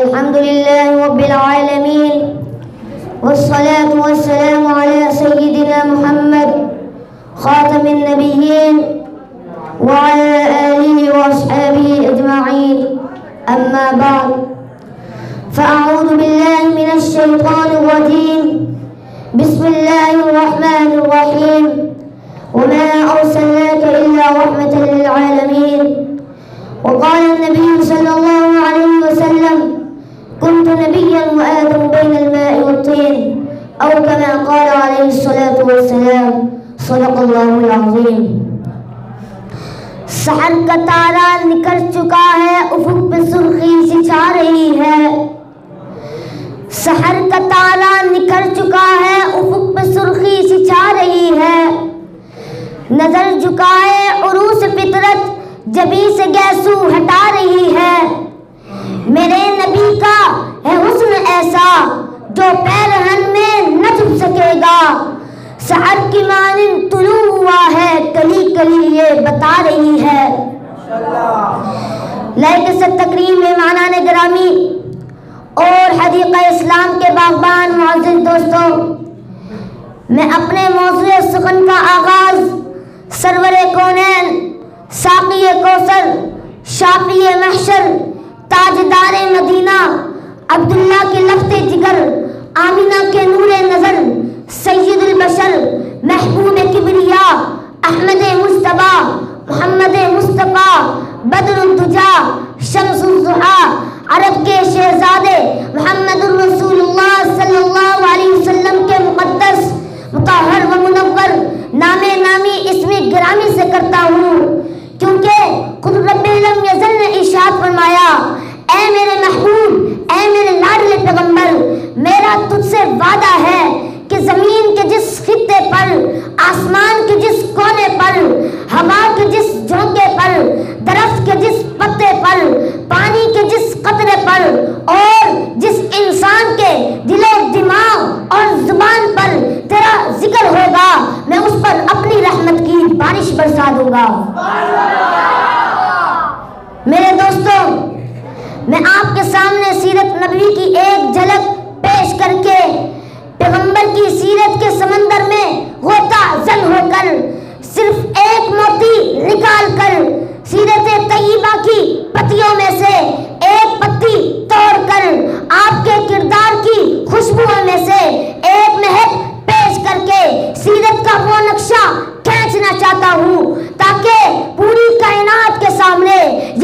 الحمد لله رب العالمين والصلاة والسلام على سيدنا محمد خاتم النبيين وعلى آله وأصحابه أجمعين أما بعد فأعوذ بالله من الشيطان الرجيم بسم الله الرحمن الرحيم وما أرسلناك إلا رحمة للعالمين وقال النبي صلى الله عليه وسلم كنت نبيا وآدم بين الماء والطين أو كما قال عليه الصلاة والسلام صدق الله العظيم. سحر کا تارا نکل چکا ہے افق پہ سرخی سی چھا رہی ہے. سحر کا تارا نکل چکا ہے افق پہ سرخی سی چھا رہی ہے. نظر جھکائے عروس فطرت جبیں سے گیسو ہٹا رہی ہے. میرے نبی کا ہے حسن ایسا جو پیرہن میں نہ چھپ سکے گا. سحر کی مانند طلوع ہوا ہے کلی کلی یہ بتا رہی ہے. لائق سے تقریم مہمانان گرامی اور حدیقہ اسلام کے باغبان معزز دوستوں، میں اپنے موضوع سخن کا آغاز سرور کونین، ساقی کوثر، شافی محشر، تاجدار مدینہ، عبداللہ کے لفظ جگر، آمینہ کے نور نظر، سید البشر، محبوب کبریا، احمد مصطفیٰ، محمد مصطفیٰ، بدر الدجا، شمس الضحیٰ، عرب کے شہزادے محمد الرسول اللہ صلی اللہ علیہ وسلم کے مقدس، مطہر و منور نام نامی اسم گرامی سے کرتا ہوں، کیونکہ خود رب لم یزل نے ارشاد فرمایا، اے میرے محبوب، اے میرے لاڈلے پیغمبر، میرا تجھ سے وعدہ ہے کہ زمین کے جس خطے پر، آسمان کے جس کونے پر، ہوا کے جس جھونکے پر، درخت کے جس پتے پر، پانی کے جس قطرے پر اور جس انسان کے دل و دماغ اور زبان پر تیرا ذکر ہوگا، میں اس پر اپنی رحمت کی بارش برسا دوں گا. میرے دوستوں، میں آپ کے سامنے سیرت نبوی کی ایک جھلک پیش کر کے پیغمبر کی سیرت کے سمندر میں غوطہ زن ہو کر صرف ایک موتی نکال کر سیرت طیبہ کی پتیوں میں سے ایک پتی توڑ کر آپ کے کردار کی خوشبوؤں میں سے ایک مہک پیش کر کے سیرت کا وہ نقشہ کھینچنا چاہتا ہوں تاکہ پوری کائنات کے سامنے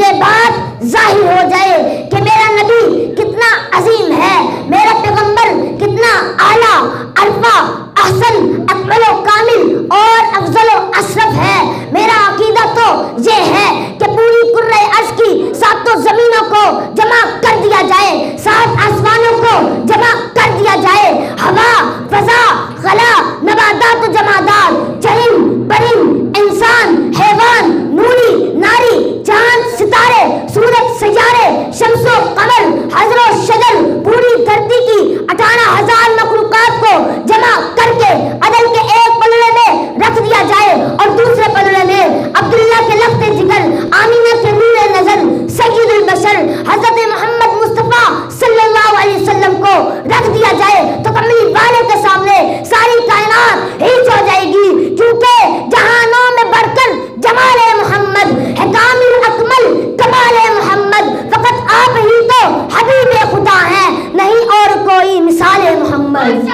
یہ بات ظاہر ہو جائے کہ میرا نبی کتنا عظیم ہے، میرا پیغمبر کتنا اعلیٰ، ارفع، احسن، اکمل و کامل اور افضل و اشرف ہے. میرا عقیدہ تو یہ ہے کہ پوری کرۂ ارض کی ساتوں زمینوں کو جمع کر دیا جائے، 7 آسمانوں کو جمع کر دیا جائے، ہوا، فضا، خلا، نباتات و جمادات، چرند، پرند، انسان، حیوان، نوری، ناری، چاند، ستارے، سورج، سیارے، شمس و قمر، حجر و شجر، پوری دھرتی کی 18,000 مخلوقات کو جمع کر کے عدل کے ایک پلڑے میں رکھ دیا جائے اور دوسرے پلڑے میں عبداللہ کے لفظ جگر، آمینہ کے نور نظر، سید البشر حضرت محمد مصطفیٰ صلی اللہ علیہ وسلم کو رکھ دیا جائے تو کملی والے کے سامنے ساری کائنات ہیچ ہو جائے گی، کیونکہ جہانوں میں بڑھ کر جمال محمد ہے، کامل اکمل کمال محمد، فقط آپ ہی تو حبیب خدا ہیں، نہیں اور کوئی مثال محمد.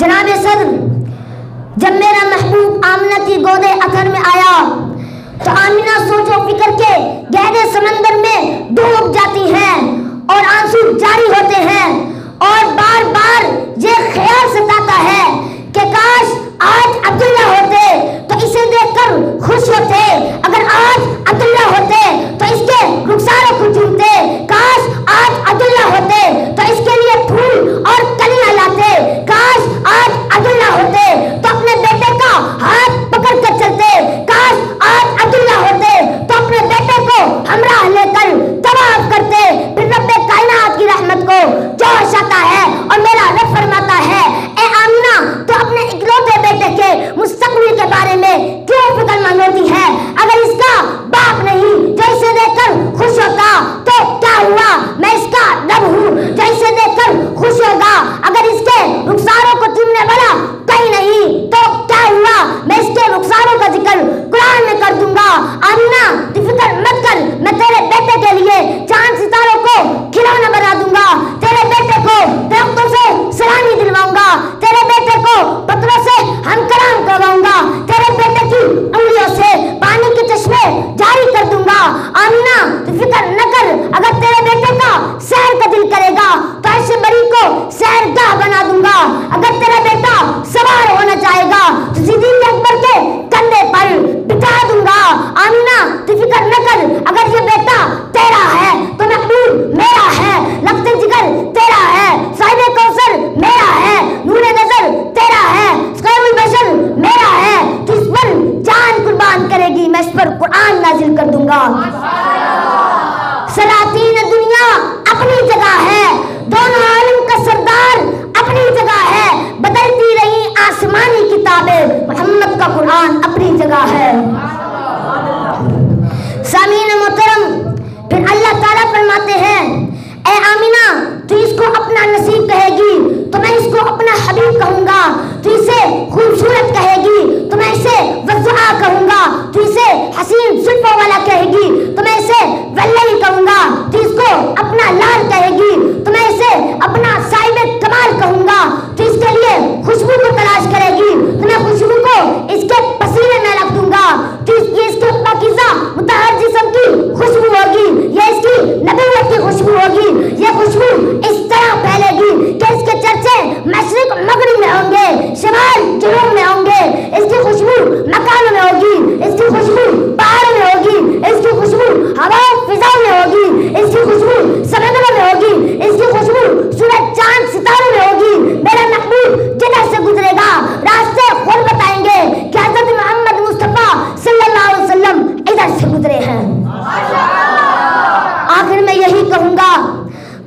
جناب صدر، جب میرا محبوب آمنہ کی گود اطہر میں آیا تو آمنہ سوچ و فکر کے گہرے سمندر میں ڈوب جاتی ہیں اور آنسو جاری ہوتے ہیں اور بار بار یہ خیال ستاتا ہے کہ کاش آج عبداللہ ہوتے تو اسے دیکھ کر خوش ہوتے، اگر آج عبداللہ ہوتے تو اس کے رخساروں کو چومتے، کاش آج عبداللہ ہوتے تو اس کے لیے پھول اور کلیاں لاتے، کاش آج عبداللہ ہوتے تو اپنے بیٹے کا ہاتھ پکڑ فکر نہ کر، اگر یہ بیٹا تیرا ہے تو محبوب میرا ہے، لفظ جگر تیرا ہے، صاحب کوثر میرا ہے، نور نظر تیرا ہے، خیر البشر میرا ہے، تو اس پر جان قربان کرے گی میں اس پر قرآن نازل کر دوں گا۔ سلاطین دنیا اپنی جگہ ہے، دونوں عالم کا سردار اپنی جگہ ہے، بدلتی رہی آسمانی کتابیں، محمد کا قرآن اپنی جگہ ہے۔ سامعین محترم، پھر اللہ تعالیٰ فرماتے ہیں اے آمینہ تو اس کو اپنا نصیب کہے گی تو میں اس کو اپنا حبیب کہوں گا، تو اسے خوبصورت کہے گی تو میں اسے وضعہ کہوں گا، تو اسے حسین زلفوں والا کہے گی تو میں اسے ولی کہوں گا، تو اس کو اپنا لال کہے گی تو میں اسے اپنا صاحب کمال کہوں گا، تو اس کے لیے خوشبو کو تلاش کرے گی تو میں خوشبو کو اس کے پسینے میں رکھ دوں گا، تو اس کے پاکیزہ مطہر جسم کی خوشبو ہوگی، یہ اس کی نبوت کی خوشبو ہوگی، یہ خوشبو اس طرح پھیلے گی کہ اس کے چرچے مشرق مغرب میں ہوں گے، شمال جنوب میں ہوں گے، اس کی خوشبو مکانوں میں ہوگی، اس کی خوشبو پہاڑوں میں ہوگی، اس کی خوشبو ہوا فضا میں ہوگی، اس کی خوشبو سمندروں میں ہوگی، اس کی خوشبو سورج چاند ستاروں میں ہوگی۔ میرا محبوب جدھر سے گزرے گا راستے خود بتائیں گے کہ حضرت محمد مصطفیٰ صلی اللہ علیہ وسلم ادھر سے گزرے ہیں۔ آخر میں یہی کہوں گا،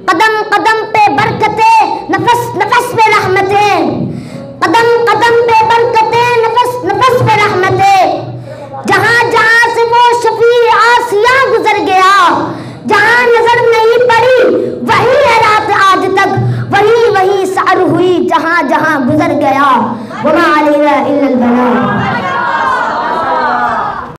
قدم قدم پہ برکتیں، نفس نفس پہ رحمتیں، قدم قدم پہ برکتیں، نفس نفس پہ رحمتیں، جہاں جہاں سے وہ شفیع آسیہ گزر گیا، جہاں نظر نہیں پڑی وہی ہے رات آج تک، وہی وہی سحر ہوئی جہاں جہاں گزر گیا، وما علینا الا البلاغ۔